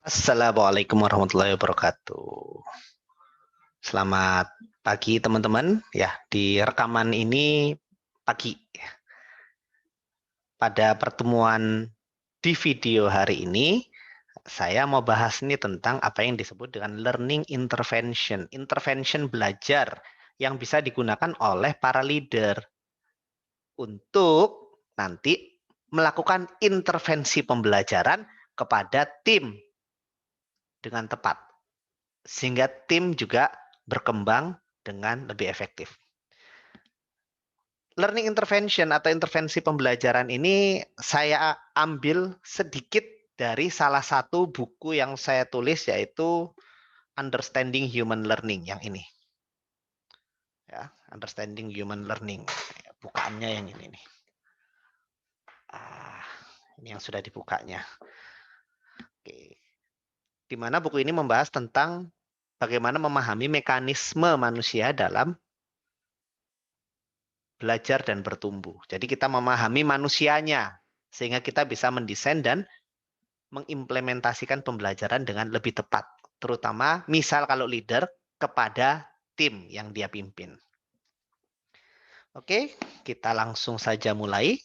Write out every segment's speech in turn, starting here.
Assalamualaikum warahmatullahi wabarakatuh. Selamat pagi teman-teman. Ya, di rekaman ini pagi. Pada pertemuan di video hari ini, saya mau bahas nih tentang apa yang disebut dengan learning intervention. Intervention belajar yang bisa digunakan oleh para leader untuk nanti melakukan intervensi pembelajaran kepada tim dengan tepat. Sehingga tim juga berkembang dengan lebih efektif. Learning intervention atau intervensi pembelajaran ini saya ambil sedikit dari salah satu buku yang saya tulis, yaitu Understanding Human Learning yang ini. Ya, Understanding Human Learning. Bukaannya yang ini nih. Ini yang sudah dibukanya. Oke. Di mana buku ini membahas tentang bagaimana memahami mekanisme manusia dalam belajar dan bertumbuh. Jadi kita memahami manusianya sehingga kita bisa mendesain dan mengimplementasikan pembelajaran dengan lebih tepat. Terutama misal kalau leader kepada tim yang dia pimpin. Oke, kita langsung saja mulai.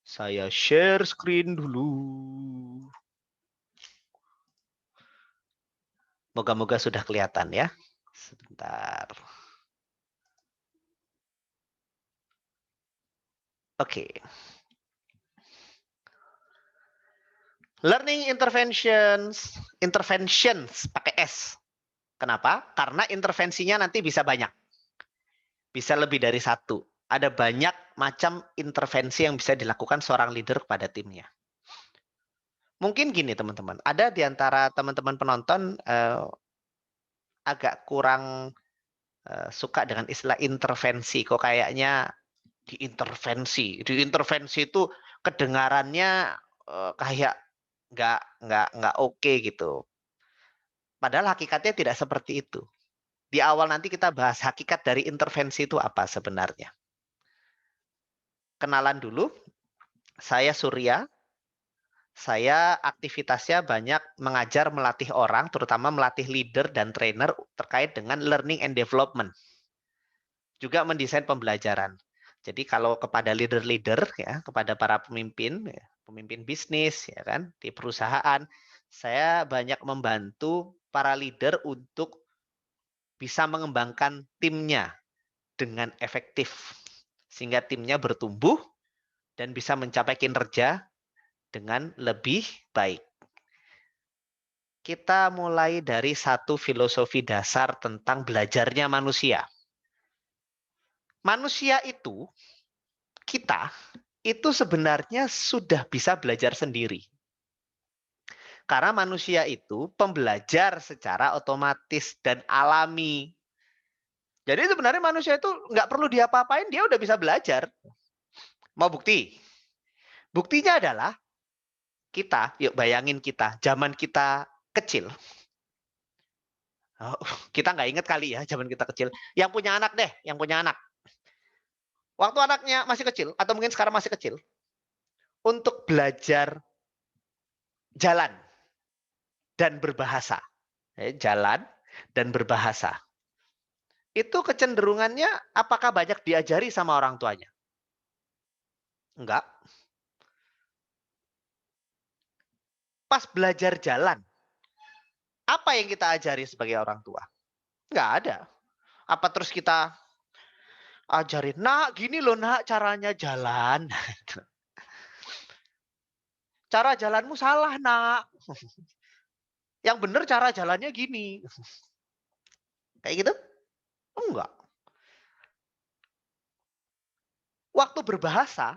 Saya share screen dulu. Moga-moga sudah kelihatan ya. Sebentar. Oke. Learning interventions pakai S. Kenapa? Karena intervensinya nanti bisa banyak. Bisa lebih dari satu. Ada banyak macam intervensi yang bisa dilakukan seorang leader kepada timnya. Mungkin gini teman-teman, ada di antara teman-teman penonton agak kurang suka dengan istilah intervensi. Kok kayaknya diintervensi itu kedengarannya kayak nggak oke gitu. Padahal hakikatnya tidak seperti itu. Di awal nanti kita bahas hakikat dari intervensi itu apa sebenarnya. Kenalan dulu, saya Surya. Saya aktivitasnya banyak mengajar, melatih orang, terutama melatih leader dan trainer terkait dengan learning and development. Juga mendesain pembelajaran. Jadi kalau kepada leader-leader ya, kepada para pemimpin, ya, pemimpin bisnis ya kan, di perusahaan, saya banyak membantu para leader untuk bisa mengembangkan timnya dengan efektif sehingga timnya bertumbuh dan bisa mencapai kinerja dengan lebih baik. Kita mulai dari satu filosofi dasar tentang belajarnya manusia. Manusia itu, kita, itu sebenarnya sudah bisa belajar sendiri. Karena manusia itu pembelajar secara otomatis dan alami. Jadi sebenarnya manusia itu nggak perlu diapa-apain, dia udah bisa belajar. Mau bukti? Buktinya adalah kita, yuk bayangin kita, zaman kita kecil. Oh, kita nggak inget kali ya zaman kita kecil. Yang punya anak deh, yang punya anak. Waktu anaknya masih kecil, atau mungkin sekarang masih kecil, untuk belajar jalan dan berbahasa. Jalan dan berbahasa. Itu kecenderungannya apakah banyak diajari sama orang tuanya? Enggak. Pas belajar jalan, apa yang kita ajari sebagai orang tua? Enggak ada. Apa terus kita ajarin, nak gini loh nak caranya jalan. Cara jalanmu salah nak. Yang benar cara jalannya gini. Kayak gitu? Enggak. Waktu berbahasa,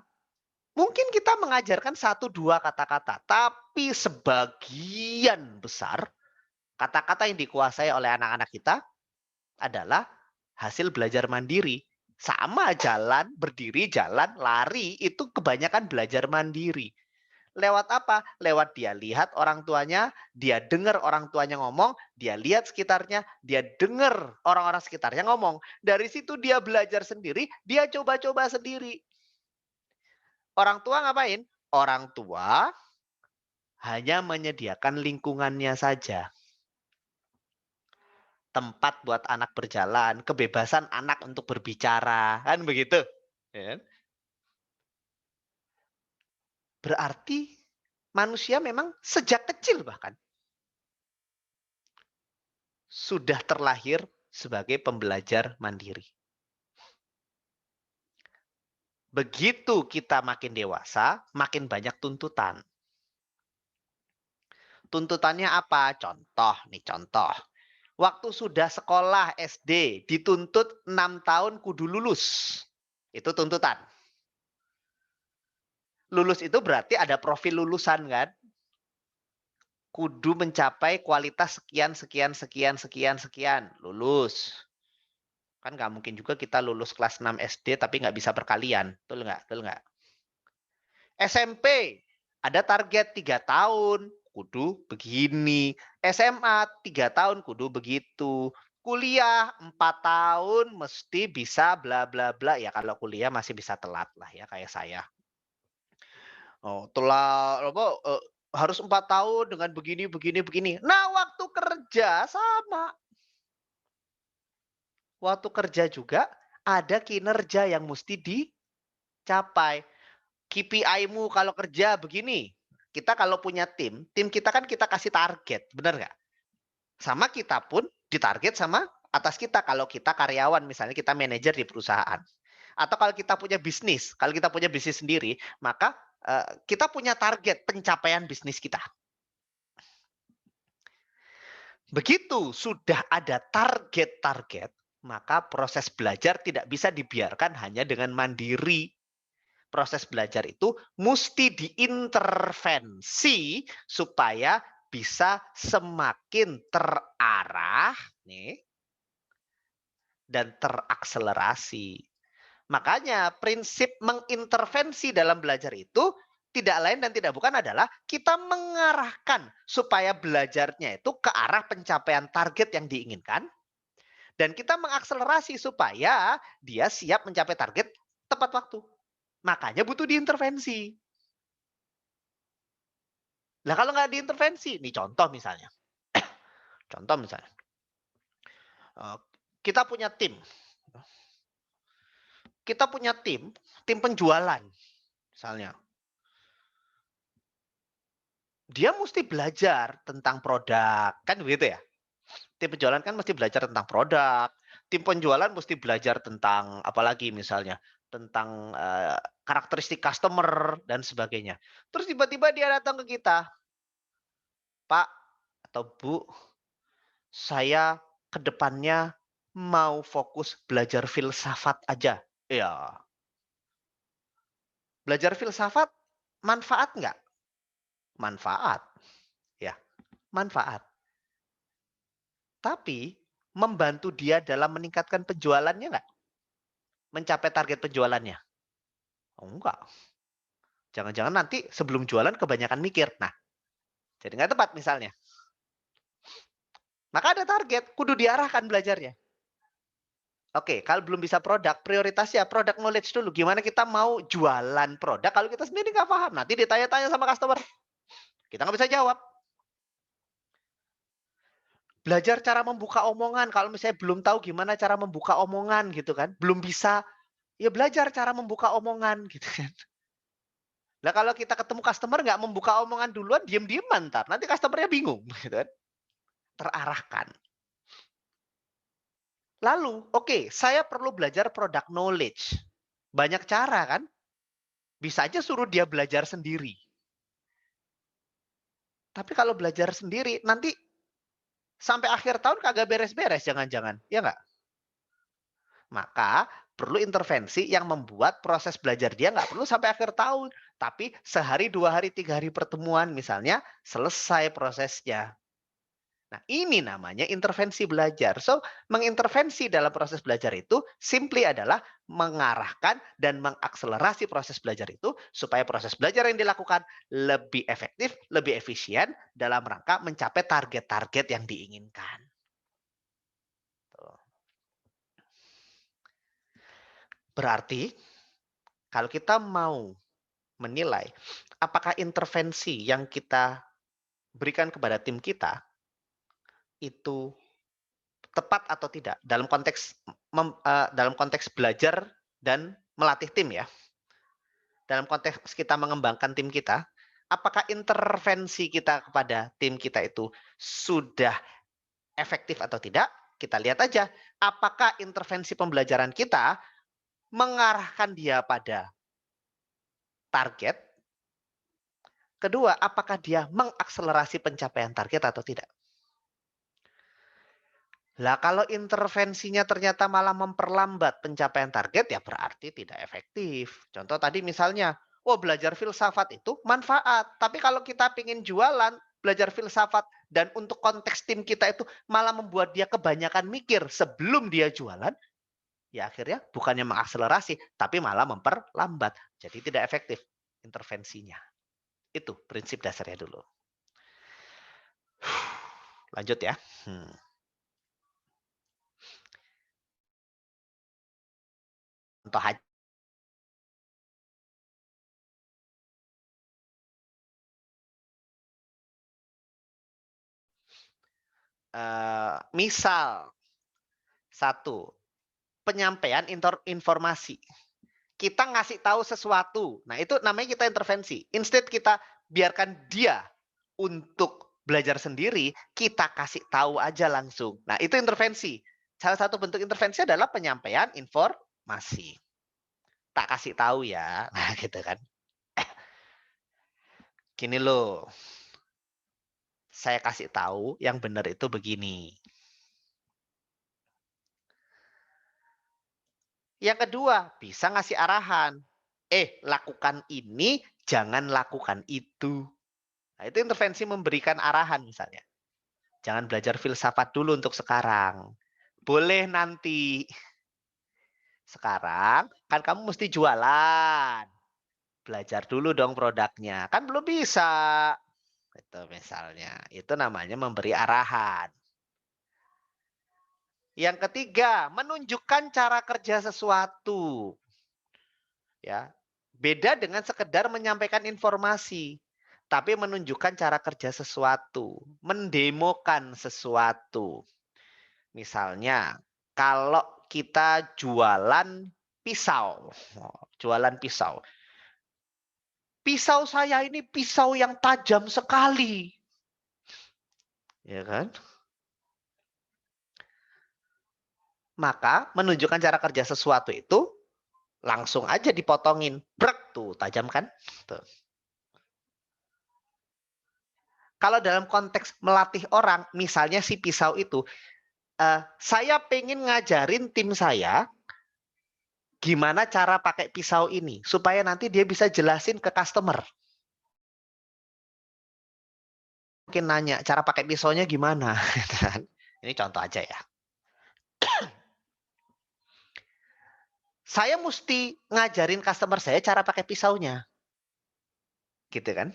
mungkin kita mengajarkan satu dua kata-kata, tapi sebagian besar kata-kata yang dikuasai oleh anak-anak kita adalah hasil belajar mandiri. Sama jalan, berdiri, jalan, lari, itu kebanyakan belajar mandiri. Lewat apa? Lewat dia lihat orang tuanya, dia dengar orang tuanya ngomong, dia lihat sekitarnya, dia dengar orang-orang sekitarnya ngomong. Dari situ dia belajar sendiri, dia coba-coba sendiri. Orang tua ngapain? Orang tua hanya menyediakan lingkungannya saja. Tempat buat anak berjalan, kebebasan anak untuk berbicara, kan begitu. Ya kan? Berarti manusia memang sejak kecil bahkan sudah terlahir sebagai pembelajar mandiri. Begitu kita makin dewasa, makin banyak tuntutan. Tuntutannya apa? Contoh nih, contoh. Waktu sudah sekolah SD, dituntut 6 tahun kudu lulus. Itu tuntutan. Lulus itu berarti ada profil lulusan kan? Kudu mencapai kualitas sekian, sekian, sekian, sekian, sekian. Lulus. Kan nggak mungkin juga kita lulus kelas 6 SD tapi nggak bisa perkalian. Betul nggak? Betul nggak? SMP ada target 3 tahun, kudu begini. SMA 3 tahun, kudu begitu. Kuliah 4 tahun mesti bisa bla bla bla. Ya kalau kuliah masih bisa telat lah ya kayak saya. Oh, telat apa harus 4 tahun dengan begini begini begini. Nah, waktu kerja sama. Waktu kerja juga ada kinerja yang mesti dicapai. KPI-mu kalau kerja begini. Kita kalau punya tim kita kan kita kasih target, benar nggak? Sama kita pun ditarget sama atas kita kalau kita karyawan, misalnya kita manajer di perusahaan. Atau kalau kita punya bisnis sendiri, maka kita punya target pencapaian bisnis kita. Begitu sudah ada target-target, maka proses belajar tidak bisa dibiarkan hanya dengan mandiri. Proses belajar itu mesti diintervensi supaya bisa semakin terarah nih dan terakselerasi. Makanya prinsip mengintervensi dalam belajar itu tidak lain dan tidak bukan adalah kita mengarahkan supaya belajarnya itu ke arah pencapaian target yang diinginkan dan kita mengakselerasi supaya dia siap mencapai target tepat waktu. Makanya butuh diintervensi. Nah kalau nggak diintervensi, nih contoh misalnya. Contoh misalnya. Kita punya tim. Kita punya tim penjualan misalnya. Dia mesti belajar tentang produk, kan begitu ya? Tim penjualan kan mesti belajar tentang produk. Tim penjualan mesti belajar tentang apalagi misalnya tentang karakteristik customer dan sebagainya. Terus tiba-tiba dia datang ke kita, Pak atau Bu, saya ke depannya mau fokus belajar filsafat aja. Ya, belajar filsafat manfaat nggak? Manfaat, ya, manfaat. Tapi membantu dia dalam meningkatkan penjualannya nggak? Mencapai target penjualannya? Oh, enggak. Jangan-jangan nanti sebelum jualan kebanyakan mikir. Nah, jadi nggak tepat misalnya. Maka ada target, kudu diarahkan belajarnya. Oke, kalau belum bisa produk, prioritasnya produk knowledge dulu. Gimana kita mau jualan produk kalau kita sendiri nggak paham. Nanti ditanya-tanya sama customer. Kita nggak bisa jawab. Belajar cara membuka omongan. Kalau misalnya belum tahu gimana cara membuka omongan gitu kan. Belum bisa, ya belajar cara membuka omongan gitu kan. Nah kalau kita ketemu customer nggak membuka omongan duluan, diem-dieman ntar. Nanti customernya bingung gitu kan. Terarahkan. Lalu, oke, saya perlu belajar product knowledge. Banyak cara kan? Bisa aja suruh dia belajar sendiri. Tapi kalau belajar sendiri, nanti sampai akhir tahun kagak beres-beres jangan-jangan. Ya nggak? Maka perlu intervensi yang membuat proses belajar dia nggak perlu sampai akhir tahun. Tapi sehari, 2 hari, 3 hari pertemuan misalnya, selesai prosesnya. Nah, ini namanya intervensi belajar. So, mengintervensi dalam proses belajar itu simply adalah mengarahkan dan mengakselerasi proses belajar itu supaya proses belajar yang dilakukan lebih efektif, lebih efisien dalam rangka mencapai target-target yang diinginkan. Tuh. Berarti kalau kita mau menilai apakah intervensi yang kita berikan kepada tim kita itu tepat atau tidak dalam konteks belajar dan melatih tim ya. Dalam konteks kita mengembangkan tim kita, apakah intervensi kita kepada tim kita itu sudah efektif atau tidak? Kita lihat aja, apakah intervensi pembelajaran kita mengarahkan dia pada target? Kedua, apakah dia mengakselerasi pencapaian target atau tidak? Lah kalau intervensinya ternyata malah memperlambat pencapaian target, ya berarti tidak efektif. Contoh tadi misalnya, belajar filsafat itu manfaat. Tapi kalau kita ingin jualan, belajar filsafat, dan untuk konteks tim kita itu malah membuat dia kebanyakan mikir sebelum dia jualan, ya akhirnya bukannya mengakselerasi, tapi malah memperlambat. Jadi tidak efektif intervensinya. Itu prinsip dasarnya dulu. Lanjut ya. Contoh aja. Misal, satu, penyampaian informasi. Kita ngasih tahu sesuatu. Nah, itu namanya kita intervensi. Instead kita biarkan dia untuk belajar sendiri, kita kasih tahu aja langsung. Nah, itu intervensi. Salah satu bentuk intervensi adalah penyampaian informasi. Tak kasih tahu ya. Nah, gitu kan. Gini loh. Saya kasih tahu yang benar itu begini. Yang kedua, bisa ngasih arahan. Lakukan ini, jangan lakukan itu. Nah, itu intervensi memberikan arahan misalnya. Jangan belajar filsafat dulu untuk sekarang. Boleh nanti. Sekarang kan kamu mesti jualan. Belajar dulu dong produknya. Kan belum bisa. Itu misalnya. Itu namanya memberi arahan. Yang ketiga, menunjukkan cara kerja sesuatu. Ya, beda dengan sekedar menyampaikan informasi, tapi menunjukkan cara kerja sesuatu, mendemokan sesuatu. Misalnya, kalau kita jualan pisau, pisau saya ini pisau yang tajam sekali, ya kan? Maka menunjukkan cara kerja sesuatu itu langsung aja dipotongin, brek tuh tajam kan? Tuh. Kalau dalam konteks melatih orang, misalnya si pisau itu, saya pengen ngajarin tim saya gimana cara pakai pisau ini supaya nanti dia bisa jelasin ke customer. Mungkin nanya cara pakai pisaunya gimana. Ini contoh aja ya. Saya mesti ngajarin customer saya cara pakai pisaunya. Gitu kan?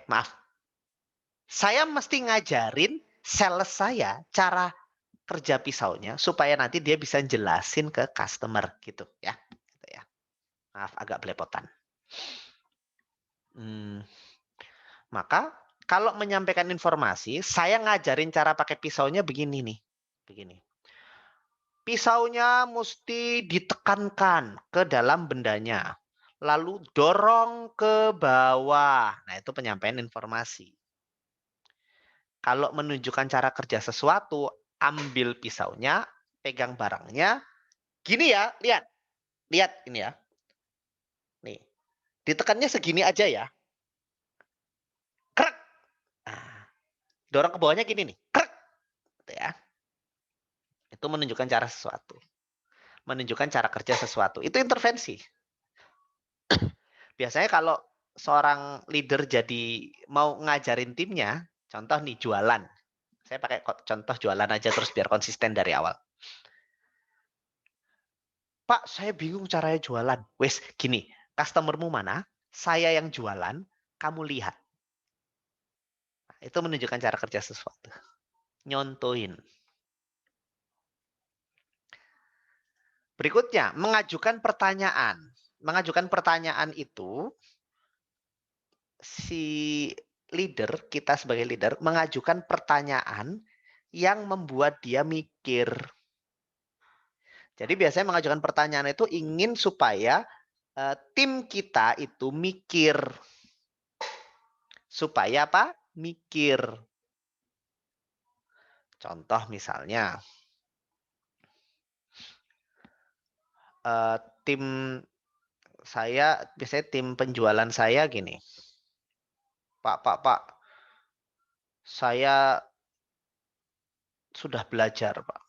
Maaf. Saya mesti ngajarin sales saya cara kerja pisaunya supaya nanti dia bisa jelasin ke customer gitu ya. Gitu ya. Maaf agak belepotan. Maka kalau menyampaikan informasi, saya ngajarin cara pakai pisaunya begini nih. Begini. Pisaunya mesti ditekankan ke dalam bendanya. Lalu dorong ke bawah. Nah, itu penyampaian informasi. Kalau menunjukkan cara kerja sesuatu, ambil pisaunya, pegang barangnya. Gini ya, lihat. Lihat ini ya. Nih. Ditekannya segini aja ya. Krek. Nah, dorong ke bawahnya gini nih. Krek. Gitu ya. Itu menunjukkan cara sesuatu. Menunjukkan cara kerja sesuatu. Itu intervensi. Biasanya kalau seorang leader jadi mau ngajarin timnya, contoh nih jualan. Saya pakai contoh jualan aja terus biar konsisten dari awal. Pak, saya bingung caranya jualan. Wes, gini, customermu mana? Saya yang jualan, kamu lihat. Nah, itu menunjukkan cara kerja sesuatu. Nyontoin. Berikutnya, mengajukan pertanyaan. Mengajukan pertanyaan itu si leader, kita sebagai leader mengajukan pertanyaan yang membuat dia mikir. Jadi biasanya mengajukan pertanyaan itu ingin supaya tim kita itu mikir. Supaya apa? Mikir. Contoh misalnya, tim saya, biasanya tim penjualan saya gini. Pak, saya sudah belajar, Pak.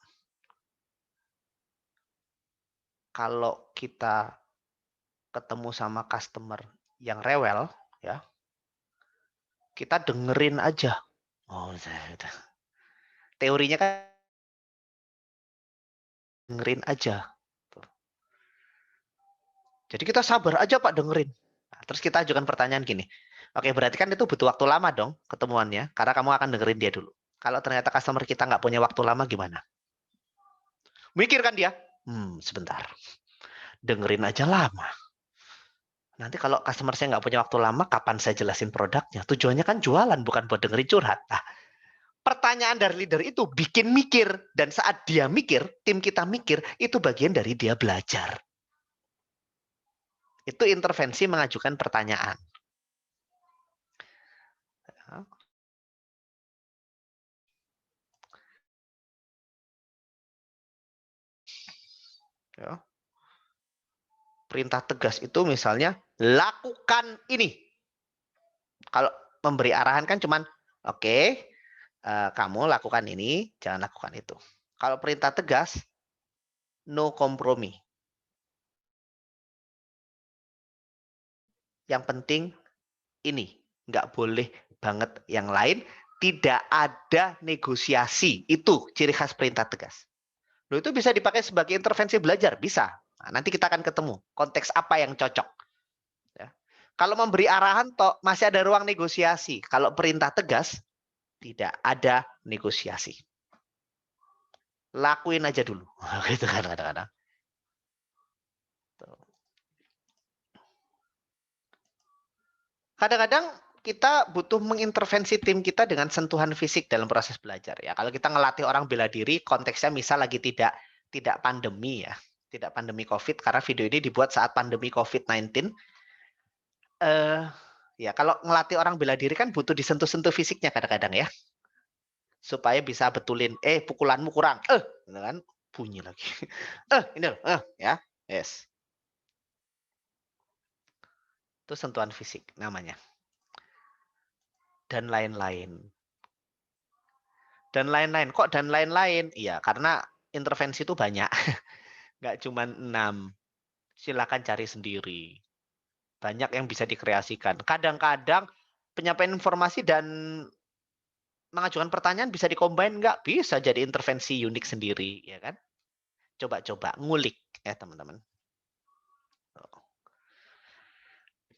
Kalau kita ketemu sama customer yang rewel, ya, kita dengerin aja. Oh, teorinya kan dengerin aja. Jadi kita sabar aja Pak dengerin. Nah, terus kita ajukan pertanyaan gini. Oke, berarti kan itu butuh waktu lama dong ketemuannya, karena kamu akan dengerin dia dulu. Kalau ternyata customer kita nggak punya waktu lama gimana? Mikir kan dia? Sebentar. Dengerin aja lama. Nanti kalau customer saya nggak punya waktu lama, kapan saya jelasin produknya? Tujuannya kan jualan, bukan buat dengerin curhat. Nah, pertanyaan dari leader itu bikin mikir. Dan saat dia mikir, tim kita mikir, itu bagian dari dia belajar. Itu intervensi mengajukan pertanyaan. Ya. Perintah tegas itu misalnya, lakukan ini. Kalau memberi arahan kan cuman, oke, kamu lakukan ini, jangan lakukan itu. Kalau perintah tegas, no kompromi. Yang penting ini, nggak boleh banget yang lain, tidak ada negosiasi. Itu ciri khas perintah tegas. Loh, itu bisa dipakai sebagai intervensi belajar, bisa. Nah, nanti kita akan ketemu konteks apa yang cocok. Ya. Kalau memberi arahan, toh masih ada ruang negosiasi. Kalau perintah tegas, tidak ada negosiasi. Lakuin aja dulu. Gitu kan kadang-kadang. Kadang-kadang kita butuh mengintervensi tim kita dengan sentuhan fisik dalam proses belajar ya. Kalau kita ngelatih orang bela diri, konteksnya misal lagi tidak pandemi ya, tidak pandemi COVID, karena video ini dibuat saat pandemi COVID-19. Ya kalau ngelatih orang bela diri kan butuh disentuh-sentuh fisiknya kadang-kadang ya, supaya bisa betulin, pukulanmu kurang, gitu kan, bunyi lagi, ini loh, ya, yes, itu sentuhan fisik namanya. Dan lain-lain. Dan lain-lain. Kok dan lain-lain? Iya, karena intervensi itu banyak. Nggak cuma 6. Silakan cari sendiri. Banyak yang bisa dikreasikan. Kadang-kadang penyampaian informasi dan mengajukan pertanyaan bisa dikombin, nggak? Bisa jadi intervensi unik sendiri, ya kan? Coba-coba ngulik ya teman-teman.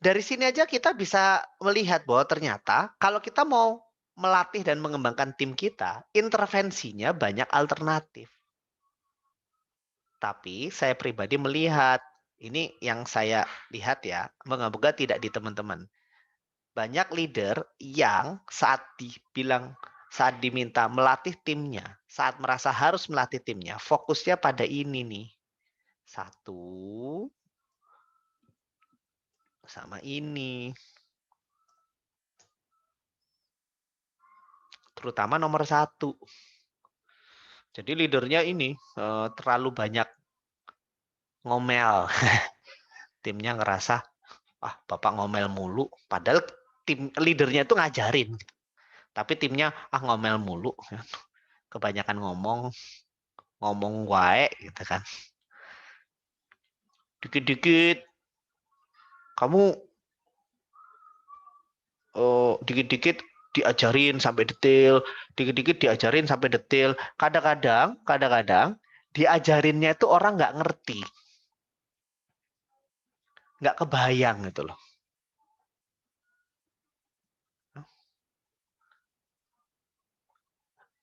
Dari sini aja kita bisa melihat bahwa ternyata kalau kita mau melatih dan mengembangkan tim kita, intervensinya banyak alternatif. Tapi saya pribadi melihat, ini yang saya lihat ya, moga-moga tidak di teman-teman. Banyak leader yang saat diminta melatih timnya, saat merasa harus melatih timnya, fokusnya pada ini nih. Satu, sama ini. Terutama nomor 1. Jadi leadernya ini terlalu banyak ngomel. Timnya ngerasa, Bapak ngomel mulu. Padahal tim leadernya itu ngajarin. Tapi timnya, ngomel mulu. Kebanyakan ngomong wae gitu kan. Dikit-dikit kamu dikit-dikit diajarin sampai detail, dikit-dikit diajarin sampai detail. Kadang-kadang diajarinnya itu orang nggak ngerti, nggak kebayang gitu loh.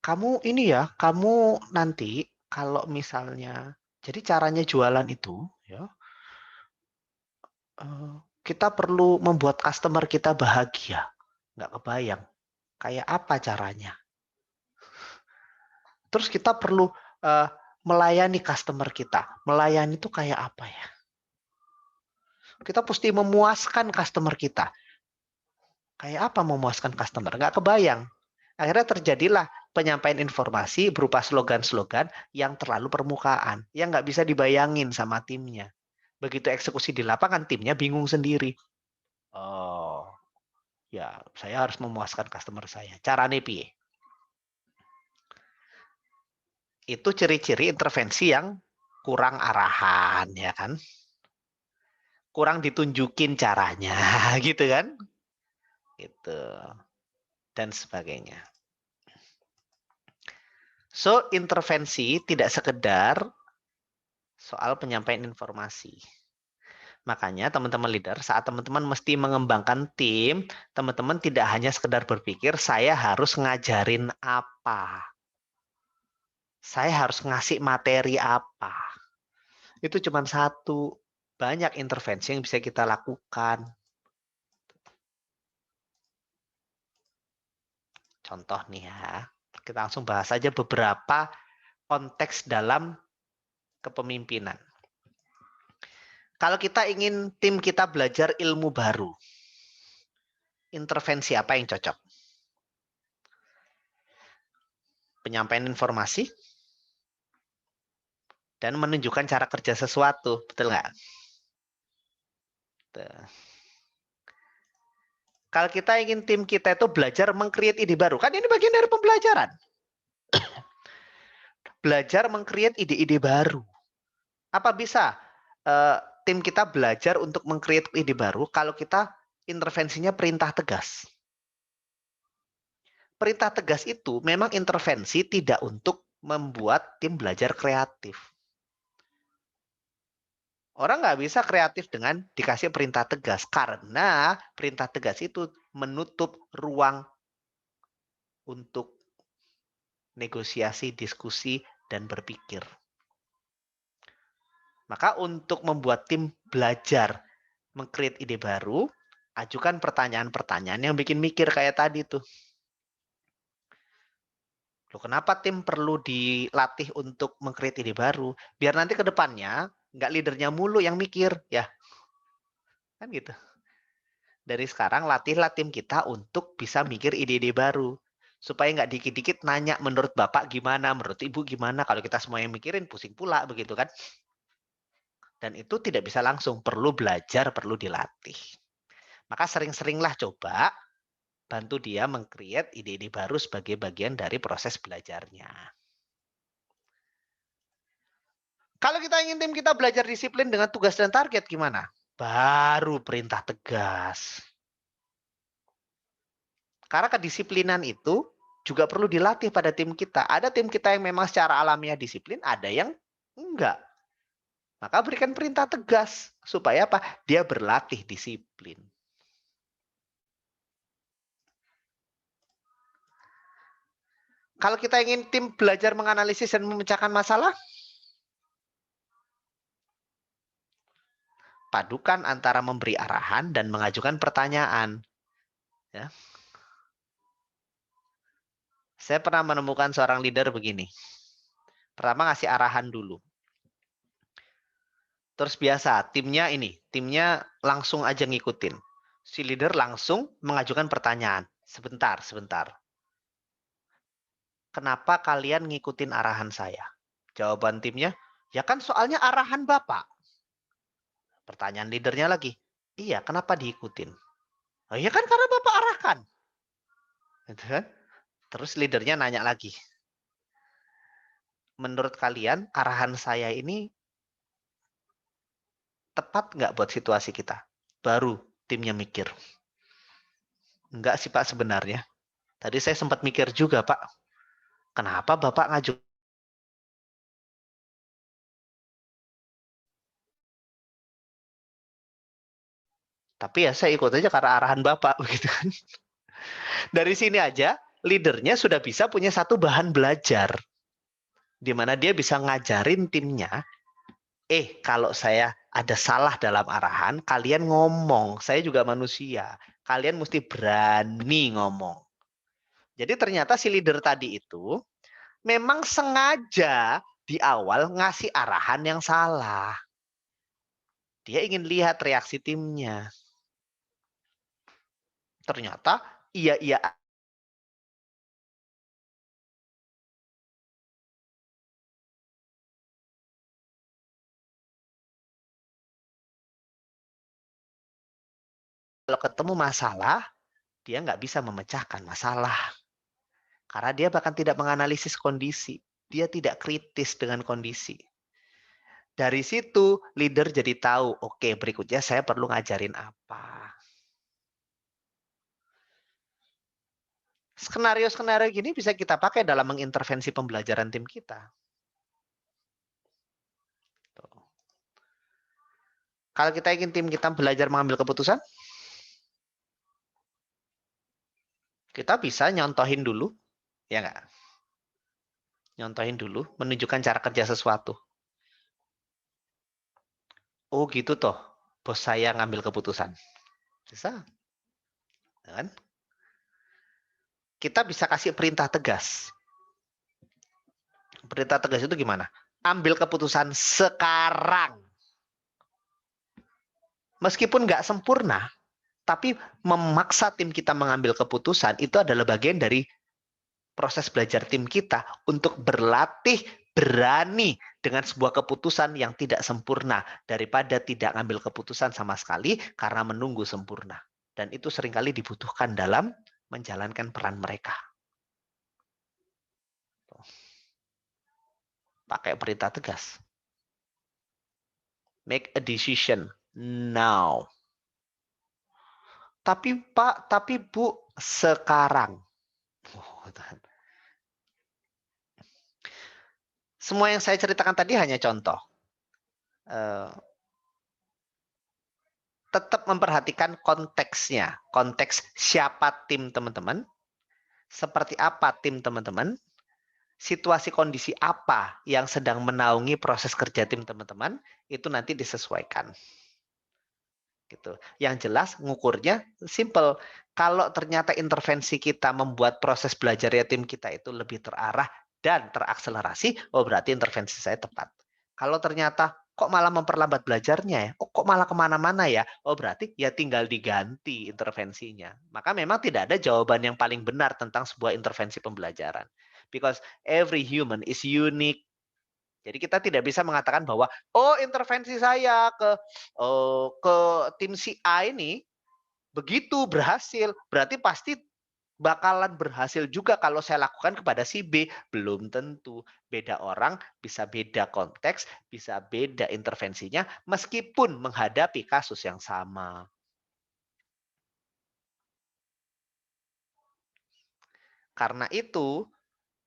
Kamu ini ya, kamu nanti kalau misalnya, jadi caranya jualan itu ya, kita perlu membuat customer kita bahagia. Nggak kebayang. Kayak apa caranya? Terus kita perlu melayani customer kita. Melayani itu kayak apa ya? Kita mesti memuaskan customer kita. Kayak apa memuaskan customer? Nggak kebayang. Akhirnya terjadilah penyampaian informasi berupa slogan-slogan yang terlalu permukaan. Yang nggak bisa dibayangin sama timnya. Begitu eksekusi di lapangan, timnya bingung sendiri. Oh, ya saya harus memuaskan customer saya. Caranya piye? Itu ciri-ciri intervensi yang kurang arahan, ya kan? Kurang ditunjukin caranya, gitu kan? Gitu. Dan sebagainya. So, intervensi tidak sekedar soal penyampaian informasi. Makanya teman-teman leader, saat teman-teman mesti mengembangkan tim, teman-teman tidak hanya sekedar berpikir, saya harus ngajarin apa. Saya harus ngasih materi apa. Itu cuma satu. Banyak intervensi yang bisa kita lakukan. Contoh nih ya, kita langsung bahas saja beberapa konteks dalam kepemimpinan. Kalau kita ingin tim kita belajar ilmu baru, intervensi apa yang cocok? Penyampaian informasi dan menunjukkan cara kerja sesuatu, betul nggak? Kalau kita ingin tim kita itu belajar meng-create ide baru, kan ini bagian dari pembelajaran. Belajar meng-create ide-ide baru. Apa bisa tim kita belajar untuk meng-create ide baru kalau kita intervensinya perintah tegas? Perintah tegas itu memang intervensi tidak untuk membuat tim belajar kreatif. Orang nggak bisa kreatif dengan dikasih perintah tegas karena perintah tegas itu menutup ruang untuk negosiasi, diskusi, dan berpikir. Maka untuk membuat tim belajar meng-create ide baru, ajukan pertanyaan-pertanyaan yang bikin mikir kayak tadi tuh. Loh, kenapa tim perlu dilatih untuk meng-create ide baru? Biar nanti ke depannya nggak leadernya mulu yang mikir, ya. Kan gitu. Dari sekarang latihlah tim kita untuk bisa mikir ide-ide baru. Supaya nggak dikit-dikit nanya menurut Bapak gimana, menurut Ibu gimana. Kalau kita semua yang mikirin pusing pula begitu kan. Dan itu tidak bisa langsung, perlu belajar, perlu dilatih. Maka sering-seringlah coba bantu dia meng-create ide-ide baru sebagai bagian dari proses belajarnya. Kalau kita ingin tim kita belajar disiplin dengan tugas dan target gimana? Baru perintah tegas. Karena kedisiplinan itu juga perlu dilatih pada tim kita. Ada tim kita yang memang secara alamiah disiplin, ada yang enggak. Maka berikan perintah tegas supaya apa? Dia berlatih disiplin. Kalau kita ingin tim belajar menganalisis dan memecahkan masalah, padukan antara memberi arahan dan mengajukan pertanyaan. Ya. Saya pernah menemukan seorang leader begini. Pertama ngasih arahan dulu. Terus biasa, timnya langsung aja ngikutin. Si leader langsung mengajukan pertanyaan. Sebentar. Kenapa kalian ngikutin arahan saya? Jawaban timnya, ya kan soalnya arahan Bapak. Pertanyaan leadernya lagi, iya kenapa diikutin? Oh iya kan karena Bapak arahkan. Gitu kan? Terus leadernya nanya lagi, menurut kalian arahan saya ini tepat nggak buat situasi kita? Baru timnya mikir. Enggak sih Pak sebenarnya. Tadi saya sempat mikir juga Pak. Kenapa Bapak ngaju? Tapi ya saya ikut aja karena arahan Bapak. Begitu kan. Dari sini aja leadernya sudah bisa punya satu bahan belajar. Di mana dia bisa ngajarin timnya, kalau saya ada salah dalam arahan, kalian ngomong. Saya juga manusia. Kalian mesti berani ngomong. Jadi ternyata si leader tadi itu memang sengaja di awal ngasih arahan yang salah. Dia ingin lihat reaksi timnya. Ternyata iya kalau ketemu masalah, dia nggak bisa memecahkan masalah. Karena dia bahkan tidak menganalisis kondisi. Dia tidak kritis dengan kondisi. Dari situ, leader jadi tahu, oke, berikutnya saya perlu ngajarin apa. Skenario-skenario gini bisa kita pakai dalam mengintervensi pembelajaran tim kita. Kalau kita ingin tim kita belajar mengambil keputusan, kita bisa nyontohin dulu, ya nggak? Nyontohin dulu, menunjukkan cara kerja sesuatu. Oh gitu toh, bos saya ngambil keputusan. Bisa. Kan? Kita bisa kasih perintah tegas. Perintah tegas itu gimana? Ambil keputusan sekarang. Meskipun nggak sempurna, tapi memaksa tim kita mengambil keputusan itu adalah bagian dari proses belajar tim kita untuk berlatih berani dengan sebuah keputusan yang tidak sempurna daripada tidak ngambil keputusan sama sekali karena menunggu sempurna. Dan itu seringkali dibutuhkan dalam menjalankan peran mereka. Pakai perintah tegas. Make a decision now. Tapi Pak, tapi Bu, sekarang. Semua yang saya ceritakan tadi hanya contoh. Tetap memperhatikan konteksnya. Konteks siapa tim teman-teman, seperti apa tim teman-teman, situasi kondisi apa yang sedang menaungi proses kerja tim teman-teman, itu nanti disesuaikan. Gitu. Yang jelas ngukurnya simple. Kalau ternyata intervensi kita membuat proses belajarnya tim kita itu lebih terarah dan terakselerasi, oh berarti intervensi saya tepat. Kalau ternyata kok malah memperlambat belajarnya ya, oh kok malah kemana-mana ya, oh berarti ya tinggal diganti intervensinya. Maka memang tidak ada jawaban yang paling benar tentang sebuah intervensi pembelajaran. Because every human is unique. Jadi kita tidak bisa mengatakan bahwa oh intervensi saya ke tim si A ini begitu berhasil, berarti pasti bakalan berhasil juga kalau saya lakukan kepada si B. Belum tentu. Beda orang bisa beda konteks, bisa beda intervensinya meskipun menghadapi kasus yang sama. Karena itu,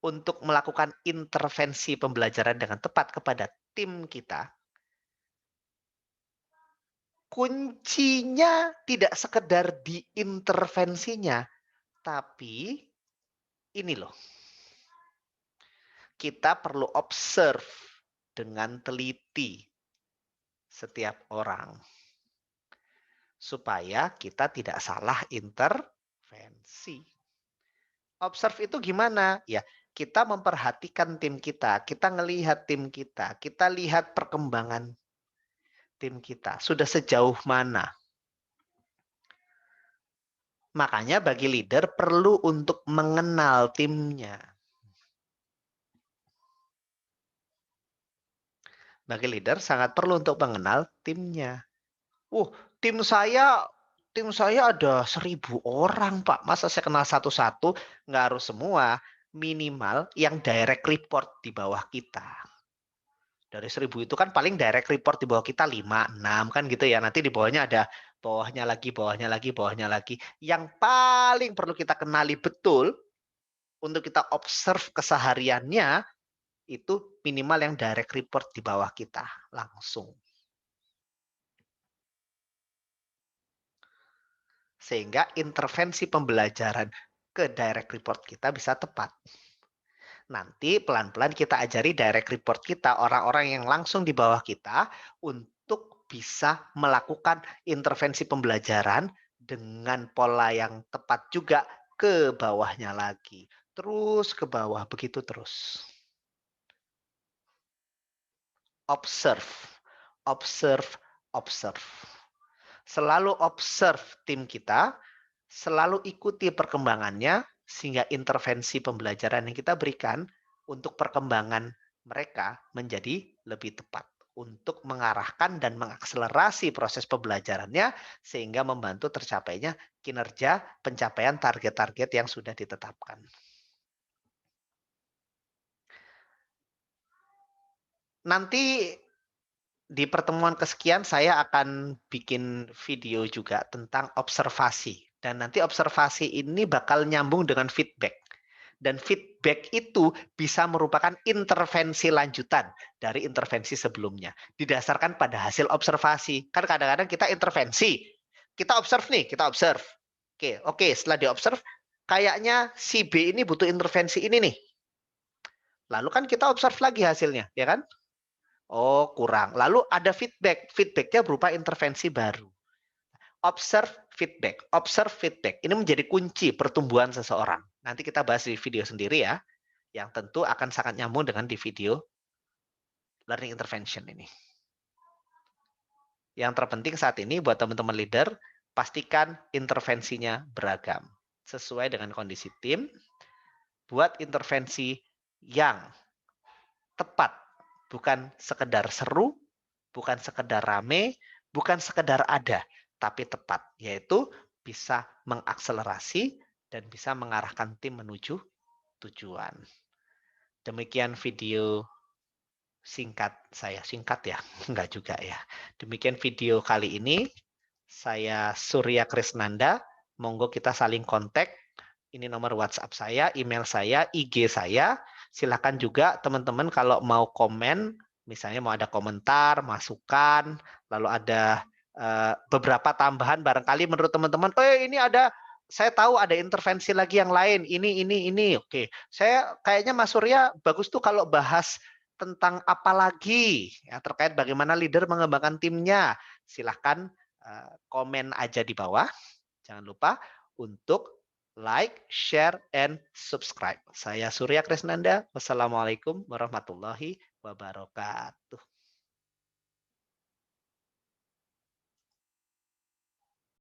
untuk melakukan intervensi pembelajaran dengan tepat kepada tim kita, kuncinya tidak sekedar di intervensinya, tapi ini loh. Kita perlu observe dengan teliti setiap orang. Supaya kita tidak salah intervensi. Observe itu gimana? Ya, kita memperhatikan tim kita ngelihat tim kita lihat perkembangan tim kita. Sudah sejauh mana? Makanya bagi leader perlu untuk mengenal timnya. Bagi leader sangat perlu untuk mengenal timnya. Tim saya ada 1.000 orang, Pak. Masa saya kenal satu-satu? Nggak harus semua. Minimal yang direct report di bawah kita. Dari 1.000 itu kan paling direct report di bawah kita 5, 6 kan gitu ya. Nanti di bawahnya ada bawahnya lagi, bawahnya lagi, bawahnya lagi. Yang paling perlu kita kenali betul untuk kita observe kesehariannya itu minimal yang direct report di bawah kita langsung. Sehingga intervensi pembelajaran ke direct report kita bisa tepat. Nanti pelan-pelan kita ajari direct report kita, orang-orang yang langsung di bawah kita, untuk bisa melakukan intervensi pembelajaran dengan pola yang tepat juga ke bawahnya lagi. Terus ke bawah, begitu terus. Observe, observe, observe. Selalu observe tim kita, selalu ikuti perkembangannya, sehingga intervensi pembelajaran yang kita berikan untuk perkembangan mereka menjadi lebih tepat untuk mengarahkan dan mengakselerasi proses pembelajarannya sehingga membantu tercapainya kinerja pencapaian target-target yang sudah ditetapkan. Nanti di pertemuan kesekian saya akan bikin video juga tentang observasi. Dan nanti observasi ini bakal nyambung dengan feedback. Dan feedback itu bisa merupakan intervensi lanjutan dari intervensi sebelumnya. Didasarkan pada hasil observasi. Kan kadang-kadang kita intervensi. Kita observe nih, kita observe. Oke, setelah diobserve, kayaknya si B ini butuh intervensi ini nih. Lalu kan kita observe lagi hasilnya, ya kan? Oh, kurang. Lalu ada feedback. Feedbacknya berupa intervensi baru. Observe feedback. Observe feedback. Ini menjadi kunci pertumbuhan seseorang. Nanti kita bahas di video sendiri ya. Yang tentu akan sangat nyambung dengan di video learning intervention ini. Yang terpenting saat ini buat teman-teman leader, pastikan intervensinya beragam. Sesuai dengan kondisi tim. Buat intervensi yang tepat. Bukan sekedar seru, bukan sekedar rame, bukan sekedar ada, tapi tepat, yaitu bisa mengakselerasi dan bisa mengarahkan tim menuju tujuan. Demikian video singkat saya. Singkat ya? Enggak juga ya. Demikian video kali ini. Saya Surya Krisnanda. Monggo kita saling kontak. Ini nomor WhatsApp saya, email saya, IG saya. Silakan juga teman-teman kalau mau komen, misalnya mau ada komentar, masukan, lalu ada beberapa tambahan barangkali menurut teman-teman, ini ada, saya tahu ada intervensi lagi yang lain, ini. Oke, saya kayaknya Mas Surya bagus tuh kalau bahas tentang apa lagi ya, terkait bagaimana leader mengembangkan timnya. Silahkan komen aja di bawah. Jangan lupa untuk like, share, and subscribe. Saya Surya Krisnanda. Wassalamualaikum warahmatullahi wabarakatuh.